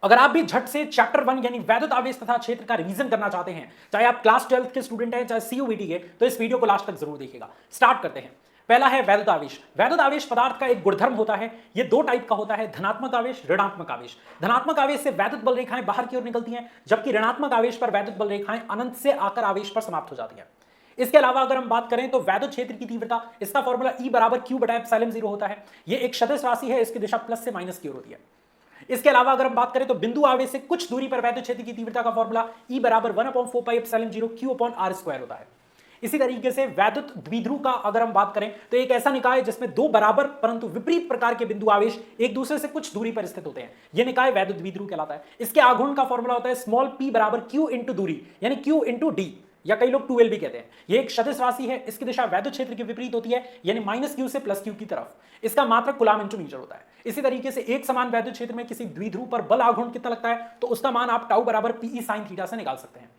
अगर आप भी झट से चैप्टर 1 यानी वैद्युत आवेश तथा क्षेत्र का रिवीजन करना चाहते हैं, चाहे आप क्लास 12 के स्टूडेंट हैं चाहे सीयूईटी के, तो इस वीडियो को लास्ट तक जरूर देखिएगा। स्टार्ट करते हैं। पहला है वैद्युत आवेश। वैद्युत आवेश पदार्थ का एक गुणधर्म होता है। ये दो टाइप का होता है, धनात्मक आवेश, ऋणात्मक आवेश। धनात्मक आवेश से वैद्युत बल रेखाएं बाहर की ओर निकलती हैं, जबकि ऋणात्मक आवेश पर वैद्युत बल रेखाएं अनंत से आकर आवेश पर समाप्त हो जाती हैं। इसके अलावा अगर हम बात करें तो वैद्युत क्षेत्र की तीव्रता, इसका फॉर्मूला E बराबर Q बटा एप्सिलॉन 0 होता है। ये एक सदिश राशि है, इसकी दिशा प्लस से माइनस की ओर होती है। इसके अलावा अगर हम बात करें तो बिंदु आवेश से कुछ दूरी पर वैद्युत क्षेत्र की तीव्रता का फॉर्मूला E बराबर 1/4 pi epsilon 0 Q upon R square होता है। इसी तरीके से वैद्युत द्विध्रुव का अगर हम बात करें तो एक ऐसा निकाय जिसमें दो बराबर परंतु विपरीत प्रकार के बिंदु आवेश एक दूसरे से कुछ दूरी पर स्थित होते हैं, यह निकाय वैद्युत द्विध्रुव कहलाता है। इसके आघूर्ण का फॉर्मूला होता है स्मॉल p बराबर Q इंटू दूरी यानी Q इंटू D, या कई लोग 2L भी कहते हैं। यह एक सदिश राशि है, इसकी दिशा वैद्युत क्षेत्र के विपरीत होती है यानी -Q से +Q की तरफ। इसका मात्रक कूलाम इंटू मीटर होता है। इसी तरीके से एक समान वैद्युत क्षेत्र में किसी द्विध्रुव पर बल आघूर्ण कितना लगता है तो उसका मान आप टाउ बराबर PE sin थीटा से निकाल सकते हैं।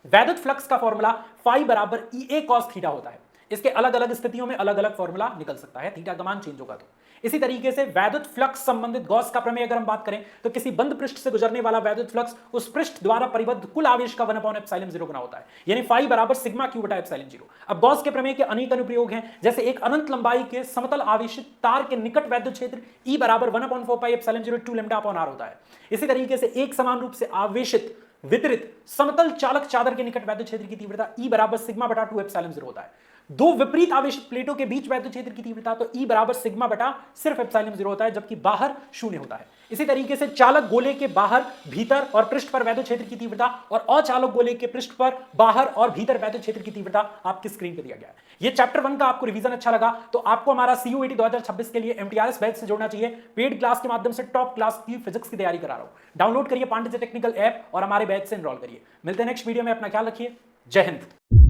वैद्युत फ्लक्स का फॉर्मूला फाई बराबर EA cos थीटा होता है। इसके अलग अलग स्थितियों में अलग अलग फॉर्मूला निकल सकता है, थीटा का मान चेंज होगा तो। इसी तरीके से वैद्युत फ्लक्स संबंधित गॉस का प्रमेय अगर हम बात करें तो किसी बंद पृष्ठ से गुजरने वाला वैद्युत फ्लक्स उस पृष्ठ द्वारा परिबद्ध कुल आवेश का 1/ε0 गुना होता है, यानी फाई बराबर सिग्मा Q बटा एप्सिलॉन 0। अब गॉस के प्रमेय के अनेक अनुप्रयोग हैं, जैसे एक अनंत लंबाई के समतल आवेशित तार के निकट वैद्युत क्षेत्र E बराबर 1/4 pi epsilon 0 2 lambda upon R होता है। इसी तरीके से एक समान रूप से आवेशित वितरित समतल चालक चादर के निकट वैद्युत क्षेत्र की तीव्रता E बराबर सिग्मा बटा 2 एप्सिलॉन 0 होता है। दो विपरीत आवेशित प्लेटों के बीच वैद्युत क्षेत्र की तीव्रता तो E बराबर सिग्मा बटा सिर्फ एप्सिलॉन 0 होता है, जबकि बाहर शून्य होता है। इसी तरीके से चालक गोले के बाहर, भीतर और पृष्ठ पर वैद्युत क्षेत्र की तीव्रता और अचालक गोले के पृष्ठ पर, बाहर और भीतर वैद्युत क्षेत्र की तीव्रता आपकी स्क्रीन पर दिया गया है। ये चैप्टर 1 का आपको रिवीजन अच्छा लगा तो आपको हमारा CUET 2026 के लिए MTRS बैच से जोड़ना चाहिए। पेड क्लास के माध्यम से टॉप क्लास की फिजिक्स की तैयारी करा रहा हूं। डाउनलोड करिए पांडित्य टेक्निकल ऐप और हमारे बैच से एनरोल करिए। मिलते हैं नेक्स्ट वीडियो में, अपना ख्याल रखिए। जय हिंद।